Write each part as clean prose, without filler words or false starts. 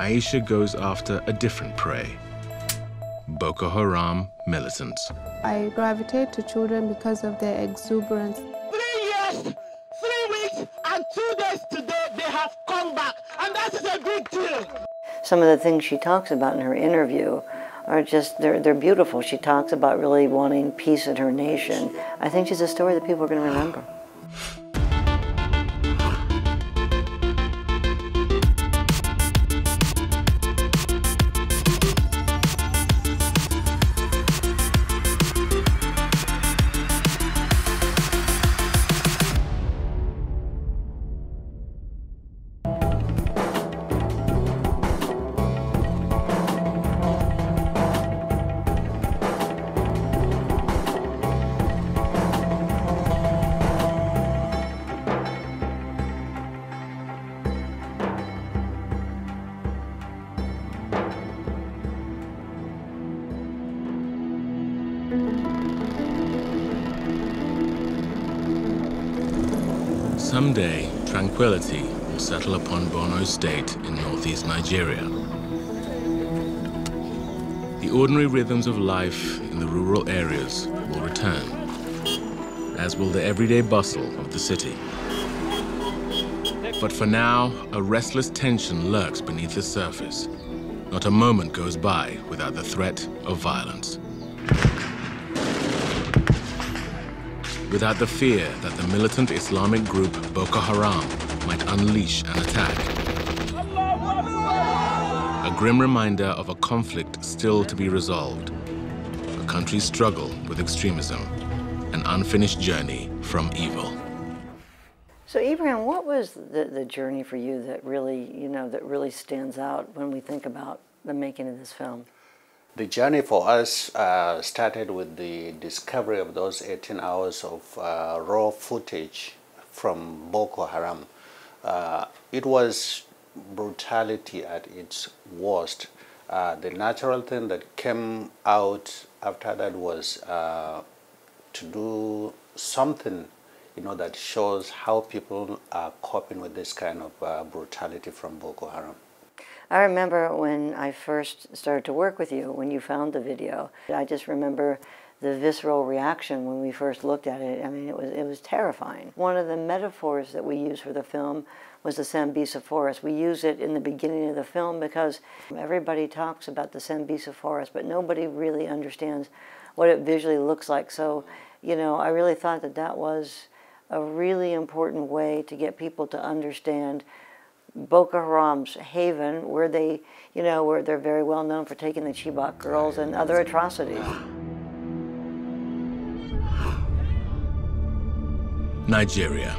Aisha goes after a different prey: Boko Haram militants. I gravitate to children because of their exuberance. 3 years, 3 weeks, and 2 days today, they have come back, and that is a big deal. Some of the things she talks about in her interview are just, they're beautiful. She talks about really wanting peace in her nation. I think she's a story that people are going to remember. Someday, tranquility will settle upon Borno State in northeast Nigeria. The ordinary rhythms of life in the rural areas will return, as will the everyday bustle of the city. But for now, a restless tension lurks beneath the surface. Not a moment goes by without the threat of violence. Without the fear that the militant Islamic group Boko Haram might unleash an attack. A grim reminder of a conflict still to be resolved. A country's struggle with extremism. An unfinished journey from evil. So Ibrahim, what was the journey for you that really, that really stands out when we think about the making of this film? The journey for us started with the discovery of those 18 hours of raw footage from Boko Haram. It was brutality at its worst. The natural thing that came out after that was to do something, that shows how people are coping with this kind of brutality from Boko Haram. I remember when I first started to work with you, when you found the video, I just remember the visceral reaction when we first looked at it. I mean, it was terrifying. One of the metaphors that we used for the film was the Sambisa forest. We use it in the beginning of the film because everybody talks about the Sambisa forest, but nobody really understands what it visually looks like. So, I really thought that that was a really important way to get people to understand Boko Haram's haven, where they, where they're very well known for taking the Chibok girls and other atrocities. Nigeria.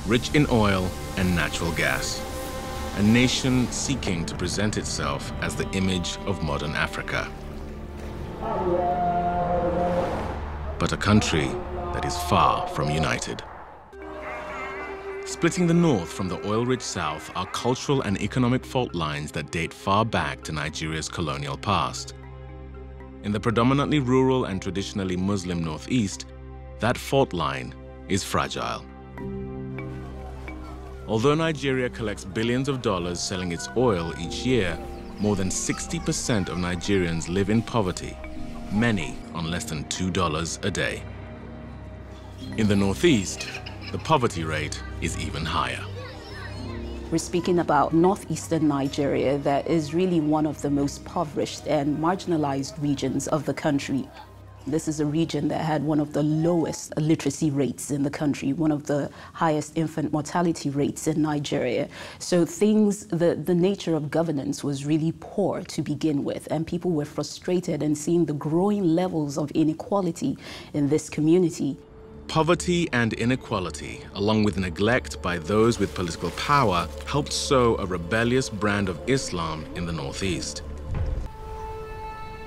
Rich in oil and natural gas. A nation seeking to present itself as the image of modern Africa. But a country that is far from united. Splitting the north from the oil-rich south are cultural and economic fault lines that date far back to Nigeria's colonial past. In the predominantly rural and traditionally Muslim northeast, that fault line is fragile. Although Nigeria collects billions of dollars selling its oil each year, more than 60% of Nigerians live in poverty, many on less than $2 a day. In the northeast, the poverty rate is even higher. We're speaking about northeastern Nigeria that is really one of the most impoverished and marginalized regions of the country. This is a region that had one of the lowest literacy rates in the country, one of the highest infant mortality rates in Nigeria. So the nature of governance was really poor to begin with, and people were frustrated in seeing the growing levels of inequality in this community. Poverty and inequality, along with neglect by those with political power, helped sow a rebellious brand of Islam in the northeast.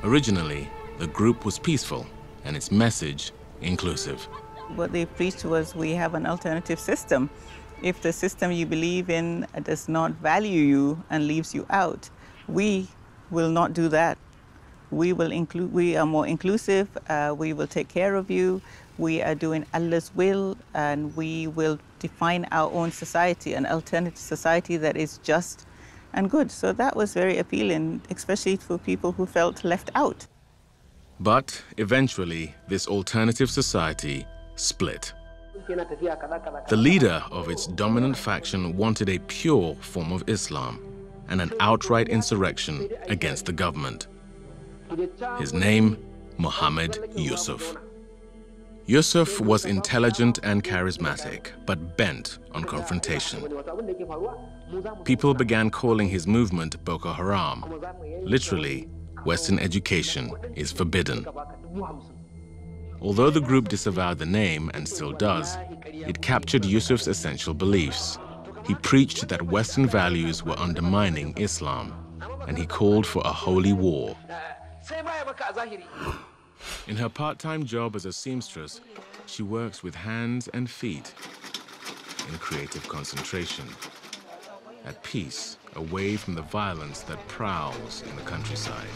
Originally, the group was peaceful and its message inclusive. What they preached was, we have an alternative system. If the system you believe in does not value you and leaves you out, we will not do that. We are more inclusive, we will take care of you, we are doing Allah's will, and we will define our own society, an alternative society that is just and good. So that was very appealing, especially for people who felt left out. But eventually, this alternative society split. The leader of its dominant faction wanted a pure form of Islam and an outright insurrection against the government. His name, Muhammad Yusuf. Yusuf was intelligent and charismatic, but bent on confrontation. People began calling his movement Boko Haram. Literally, Western education is forbidden. Although the group disavowed the name and still does, it captured Yusuf's essential beliefs. He preached that Western values were undermining Islam, and he called for a holy war. In her part-time job as a seamstress, she works with hands and feet in creative concentration, at peace, away from the violence that prowls in the countryside.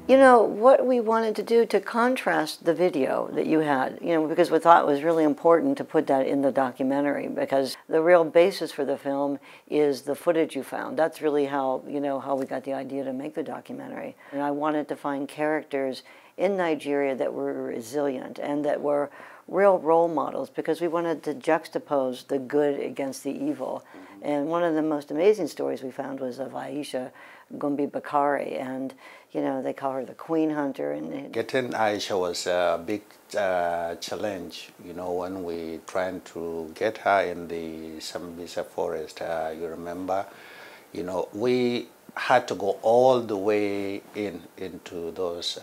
You know, what we wanted to do to contrast the video that you had, you know, because we thought it was really important to put that in the documentary, because the real basis for the film is the footage you found. That's really how, you know, how we got the idea to make the documentary. And I wanted to find characters in Nigeria that were resilient and that were real role models, because we wanted to juxtapose the good against the evil. And one of the most amazing stories we found was of Aisha Gumbi Bakari, and you know, they call her the Queen Hunter. And getting Aisha was a big challenge, you know, when we tried to get her in the Sambisa forest. You remember, you know, we had to go all the way into those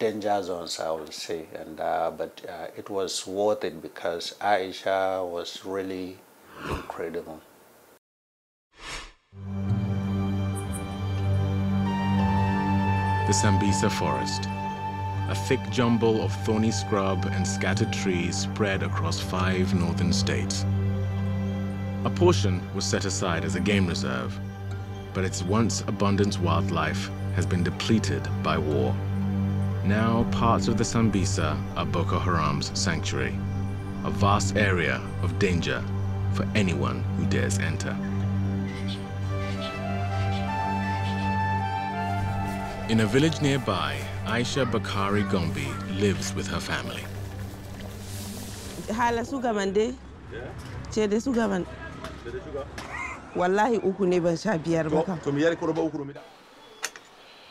danger zones, I would say, and but it was worth it because Aisha was really incredible. The Sambisa forest, a thick jumble of thorny scrub and scattered trees spread across 5 northern states. A portion was set aside as a game reserve, but its once abundant wildlife has been depleted by war. Now parts of the Sambisa are Boko Haram's sanctuary, a vast area of danger for anyone who dares enter. In a village nearby, Aisha Bakari Gombi lives with her family.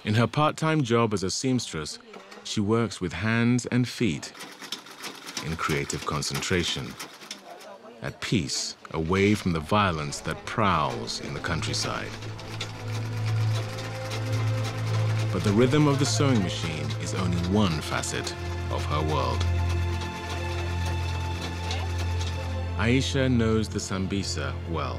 In her part-time job as a seamstress, she works with hands and feet in creative concentration, at peace, away from the violence that prowls in the countryside. But the rhythm of the sewing machine is only one facet of her world. Aisha knows the Sambisa well.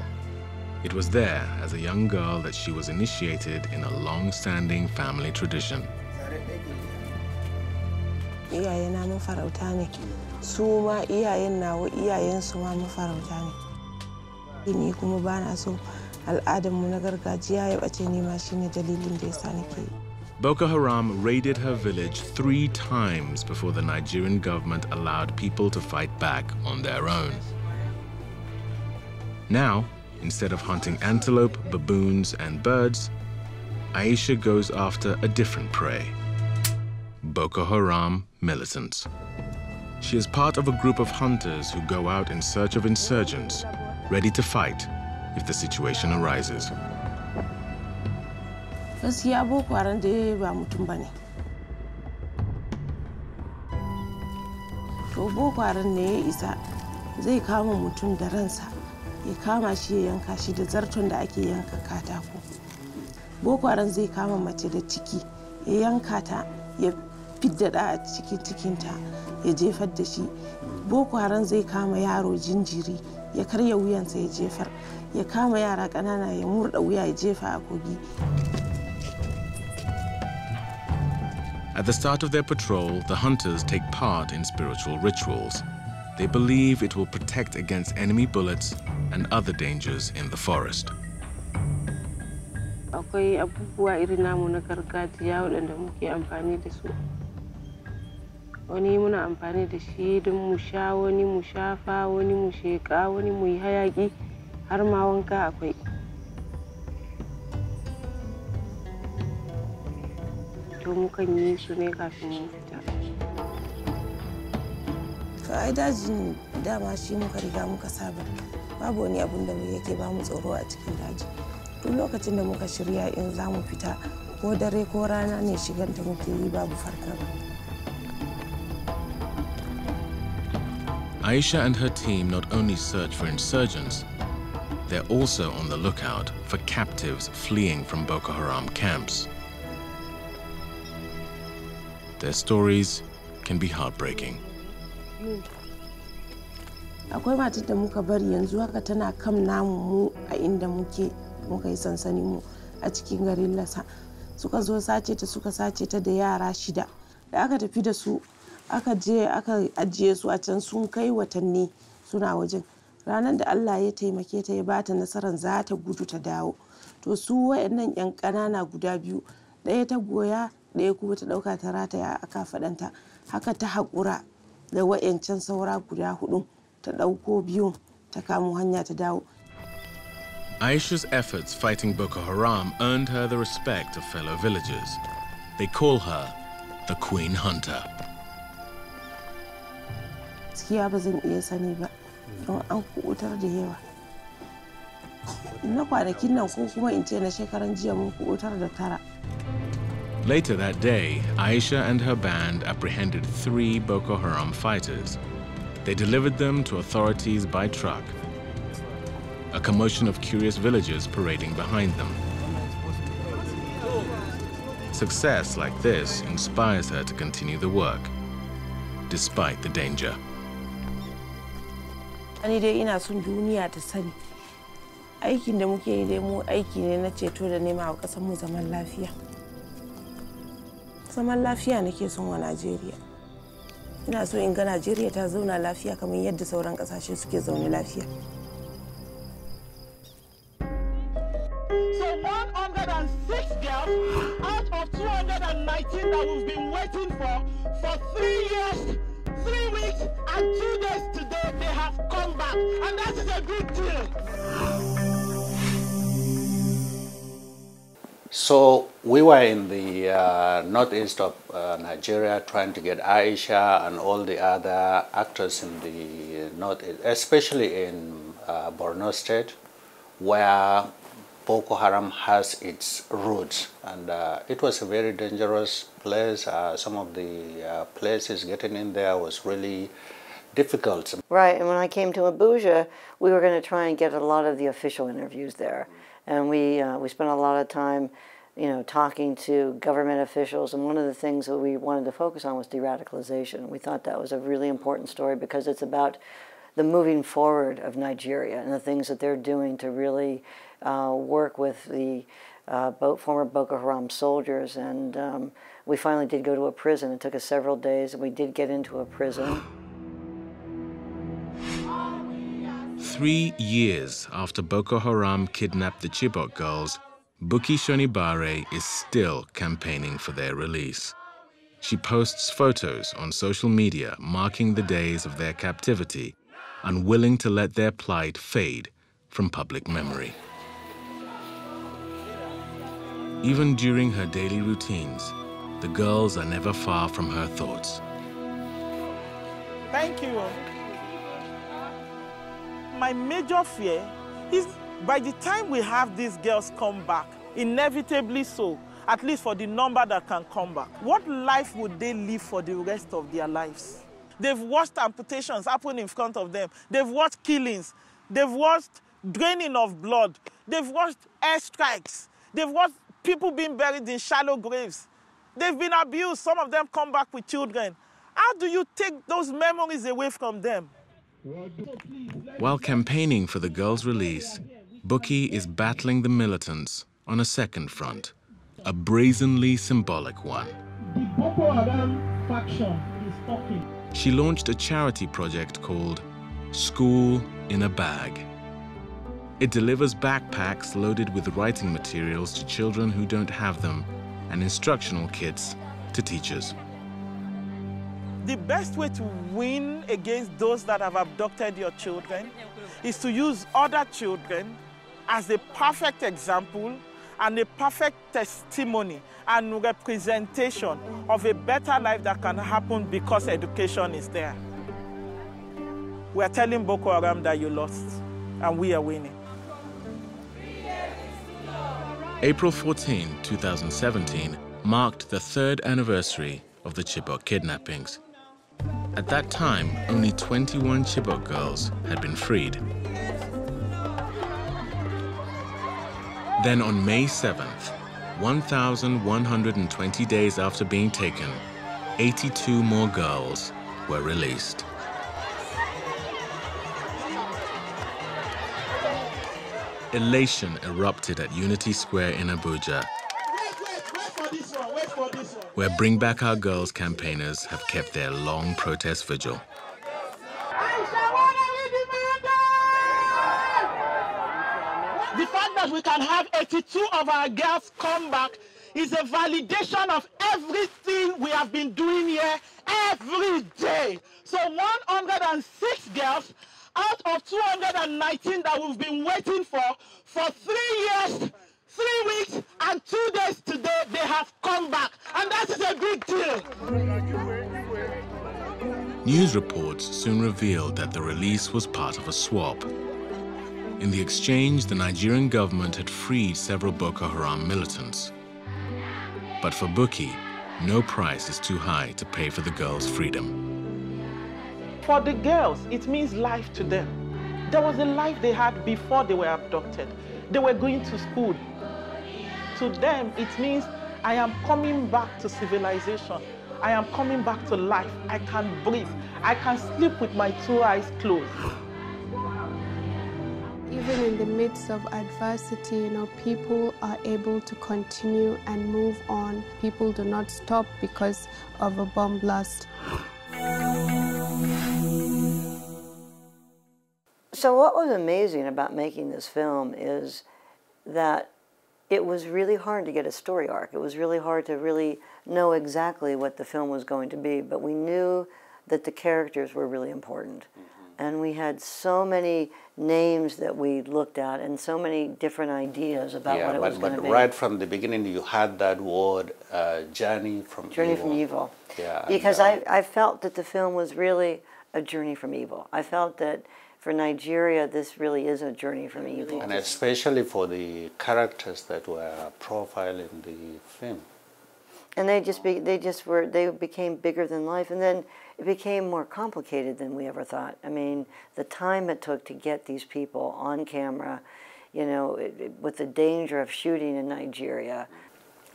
It was there as a young girl that she was initiated in a long-standing family tradition. Iyayena mafarauta ne, su ma iyayen nawa iyayen su ma mafarauta ne. Ni kuma bana so al'adarmu na gargajiya ya bace ni ma shine dalilin da yasa nake. Boko Haram raided her village 3 times before the Nigerian government allowed people to fight back on their own. Now, instead of hunting antelope, baboons, and birds, Aisha goes after a different prey: Boko Haram militants. She is part of a group of hunters who go out in search of insurgents, ready to fight if the situation arises. Gaskiya Boko Haram dai ba mutum bane. To Boko Haram ne ya isa zai kama mutum da ransa, ya kama shi ya yanka shi da zarton da ake yanka katako. Boko Haram zai kama mace da ciki, ya yanka ta, ya fidda da a cikin cikinta, ya jefar da shi. Boko Haram zai kama yaro jinjiri, ya karya wuyansa ya jefar, ya kama yara ƙanana ya murda wuya ya jefa a kogi. At the start of their patrol, the hunters take part in spiritual rituals. They believe it will protect against enemy bullets and other dangers in the forest. Akwai abubuwa irin namu na gargajiya waɗanda muke amfani da su. Wani muna amfani da shi don mu sha, wani mu shafa, wani mu sheƙa, wani mu yi hayaƙi. har ma wanka akwai. To mukan yi su ne kafin mu fita. To ai dajin dama shi muka riga muka saba. Babu wani abun da yake ba mu tsoro a cikin daji. Duk lokacin da muka shirya in za mu fita ko dare ko rana ne shiganta muke yi babu fargaba. Aisha and her team not only search for insurgents, they're also on the lookout for captives fleeing from Boko Haram camps. Their stories can be heartbreaking. Akwai matar da muka bari yanzu haka tana kam namu mu a inda muka yi sansani mu a cikin garin Lasa. Suka zo suka sace ta da yara 6. Da aka tafi da su aka je aka ajiye su a can sun kai watanni suna wajen. Ranar da Allah ya taimake ta ya bata nasarar za ta gudu ta dawo. To su wayannan yan ƙanana guda biyu, ɗaya ta goya ɗaya kuma ta ɗauka ta rataya a kafaɗanta. Haka ta haƙura da wayancan saura guda 4 ta ɗauko biyun ta kamo hanya ta dawo. Aisha's efforts fighting Boko Haram earned her the respect of fellow villagers. They call her the Queen Hunter. Gaskiya ba zan iya sani ba don an kuɓutar da yawa. Na kwanakin nan ko kuma in ce na shekaran jiya mun kuɓutar da 9. Later that day, Aisha and her band apprehended 3 Boko Haram fighters. They delivered them to authorities by truck. A commotion of curious villagers parading behind them. Success like this inspires her to continue the work, despite the danger. Ani dai ina son duniya ta sani. Aikin da muke yi dai mu aiki ne na ceto da nema wa ƙasar mu zaman lafiya. Zaman lafiya nake son wa Najeriya. Ina so in ga Najeriya ta zauna lafiya kamar yadda sauran ƙasashe suke zaune lafiya. So 106 girls out of 219 that we've been waiting for 3 years, 3 weeks and 2 days today, they have come back. And that is a big deal. So we were in the northeast of Nigeria trying to get Aisha and all the other actors in the northeast, especially in Borno State, where Boko Haram has its roots. And it was a very dangerous place. Some of the places getting in there was really difficult. Right, and when I came to Abuja, we were going to try and get a lot of the official interviews there. And we spent a lot of time, talking to government officials. And one of the things that we wanted to focus on was de-radicalization. We thought that was a really important story because it's about the moving forward of Nigeria and the things that they're doing to really work with the former Boko Haram soldiers. And we finally did go to a prison. It took us several days, and we did get into a prison. 3 years after Boko Haram kidnapped the Chibok girls, Buki Shonibare is still campaigning for their release. She posts photos on social media marking the days of their captivity, unwilling to let their plight fade from public memory. Even during her daily routines, the girls are never far from her thoughts. Thank you. My major fear is by the time we have these girls come back, inevitably so, at least for the number that can come back, what life would they live for the rest of their lives? They've watched amputations happen in front of them. They've watched killings. They've watched draining of blood. They've watched airstrikes. They've watched people being buried in shallow graves. They've been abused. Some of them come back with children. How do you take those memories away from them? While campaigning for the girls' release, Buki is battling the militants on a second front, a brazenly symbolic one. The Boko Haram faction is talking. She launched a charity project called School in a Bag. It delivers backpacks loaded with writing materials to children who don't have them and instructional kits to teachers. The best way to win against those that have abducted your children is to use other children as a perfect example and a perfect testimony and representation of a better life that can happen because education is there. We are telling Boko Haram that you lost, and we are winning. April 14, 2017 marked the 3rd anniversary of the Chibok kidnappings. At that time, only 21 Chibok girls had been freed. Then on May 7th, 1,120 days after being taken, 82 more girls were released. Elation erupted at Unity Square in Abuja, where Bring Back Our Girls campaigners have kept their long protest vigil. The fact that we can have 82 of our girls come back is a validation of everything we have been doing here every day. So 106 girls out of 219 that we've been waiting for 3 years, 3 weeks, and 2 days today, they have come back. And that is a big deal. News reports soon revealed that the release was part of a swap. In the exchange, the Nigerian government had freed several Boko Haram militants. But for Bukky, no price is too high to pay for the girls' freedom. For the girls, it means life to them. There was a life they had before they were abducted. They were going to school. To them, it means I am coming back to civilization. I am coming back to life. I can breathe. I can sleep with my 2 eyes closed. Even in the midst of adversity, people are able to continue and move on. People do not stop because of a bomb blast. So what was amazing about making this film is that it was really hard to get a story arc. It was really hard to really know exactly what the film was going to be, but we knew that the characters were really important. And we had so many names that we looked at and so many different ideas about what it was going to be. But right from the beginning, you had that word, journey from evil. Journey from evil. Yeah, because I felt that the film was really a journey from evil. I felt that for Nigeria, this really is a journey from evil. And especially for the characters that were profiled in the film. And they became bigger than life, and then it became more complicated than we ever thought. I mean, the time it took to get these people on camera, with the danger of shooting in Nigeria.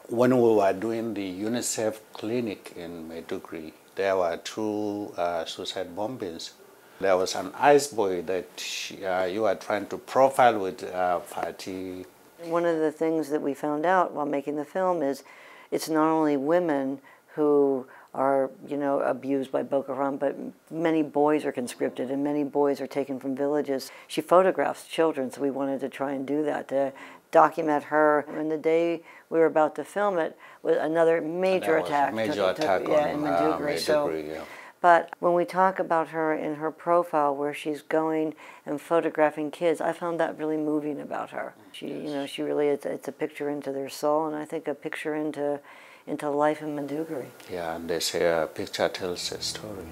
When we were doing the UNICEF clinic in Maiduguri, there were 2 suicide bombings. There was an ice boy that you are trying to profile with Fati. One of the things that we found out while making the film is it's not only women who are, abused by Boko Haram, but many boys are conscripted and many boys are taken from villages. She photographs children, so we wanted to try and do that, to document her. And the day we were about to film it was another major attack. In Maiduguri, yeah. But when we talk about her in her profile where she's going and photographing kids, I found that really moving about her. She really, it's a picture into their soul, and I think a picture into life in Maiduguri. Yeah, and they say a picture tells a story.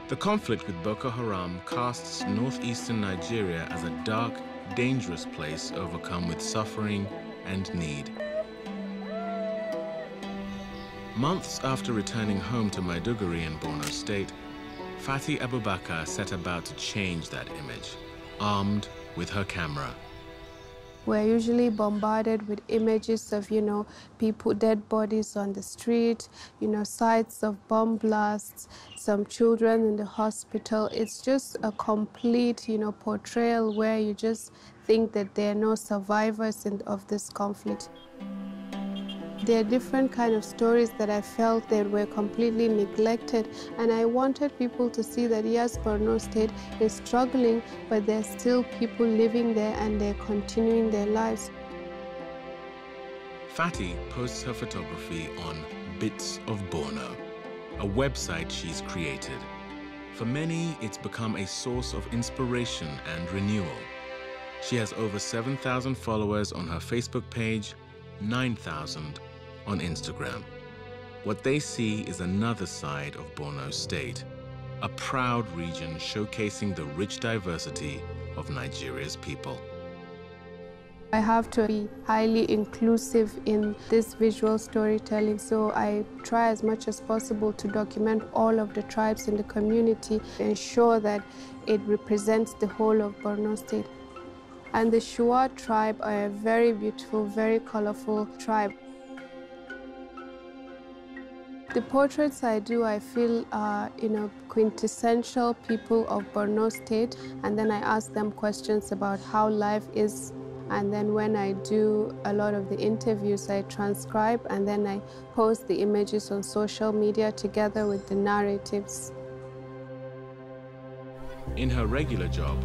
The conflict with Boko Haram casts northeastern Nigeria as a dark, dangerous place overcome with suffering and need. Months after returning home to Maiduguri in Borno State, Fati Abubakar set about to change that image, armed with her camera. We're usually bombarded with images of, people, dead bodies on the street, sites of bomb blasts, some children in the hospital. It's just a complete, portrayal where you just think that there are no survivors of this conflict. There are different kind of stories that I felt that were completely neglected, and I wanted people to see that yes, Borno State is struggling, but there's still people living there and they're continuing their lives. Fatty posts her photography on Bits of Borno, a website she's created. For many, it's become a source of inspiration and renewal. She has over 7,000 followers on her Facebook page, 9,000 on Instagram. What they see is another side of Borno State, a proud region showcasing the rich diversity of Nigeria's people. I have to be highly inclusive in this visual storytelling, so I try as much as possible to document all of the tribes in the community, ensure that it represents the whole of Borno State. And the Shuar tribe are a very beautiful, very colorful tribe. The portraits I do, I feel are, quintessential people of Borno State, and then I ask them questions about how life is. And then when I do a lot of the interviews, I transcribe and then I post the images on social media together with the narratives. In her regular job,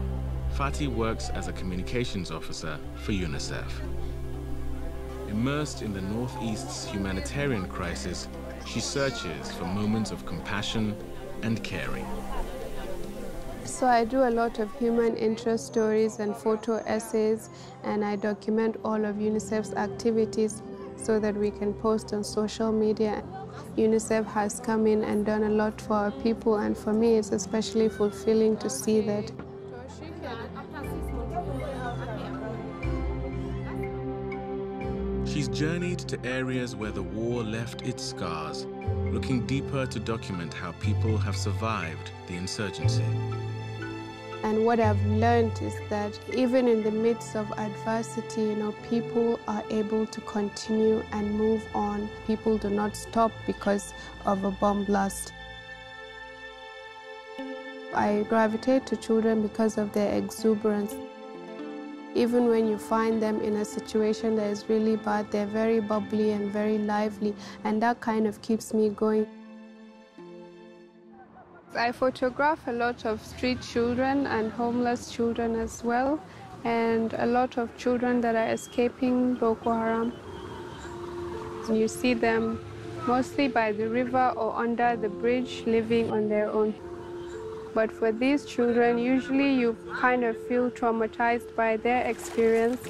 Fatty works as a communications officer for UNICEF. Immersed in the Northeast's humanitarian crisis, she searches for moments of compassion and caring. So I do a lot of human interest stories and photo essays, and I document all of UNICEF's activities so that we can post on social media. UNICEF has come in and done a lot for our people, and for me it's especially fulfilling to see that. She's journeyed to areas where the war left its scars, looking deeper to document how people have survived the insurgency. And what I've learned is that even in the midst of adversity, people are able to continue and move on. People do not stop because of a bomb blast. I gravitate to children because of their exuberance. Even when you find them in a situation that is really bad, they're very bubbly and very lively, and that kind of keeps me going. I photograph a lot of street children and homeless children as well, and a lot of children that are escaping Boko Haram. You see them mostly by the river or under the bridge living on their own. But for these children, usually you kind of feel traumatized by their experience.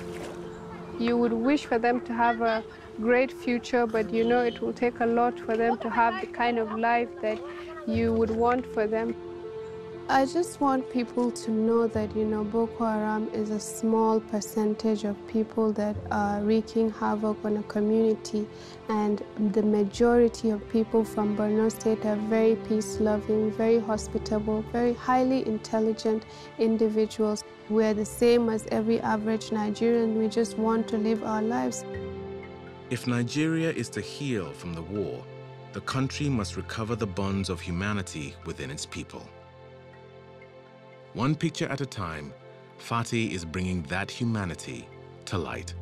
You would wish for them to have a great future, but it will take a lot for them to have the kind of life that you would want for them. I just want people to know that, Boko Haram is a small percentage of people that are wreaking havoc on a community, and the majority of people from Borno State are very peace-loving, very hospitable, very highly intelligent individuals. We're the same as every average Nigerian. We just want to live our lives. If Nigeria is to heal from the war, the country must recover the bonds of humanity within its people. One picture at a time, Fatty is bringing that humanity to light.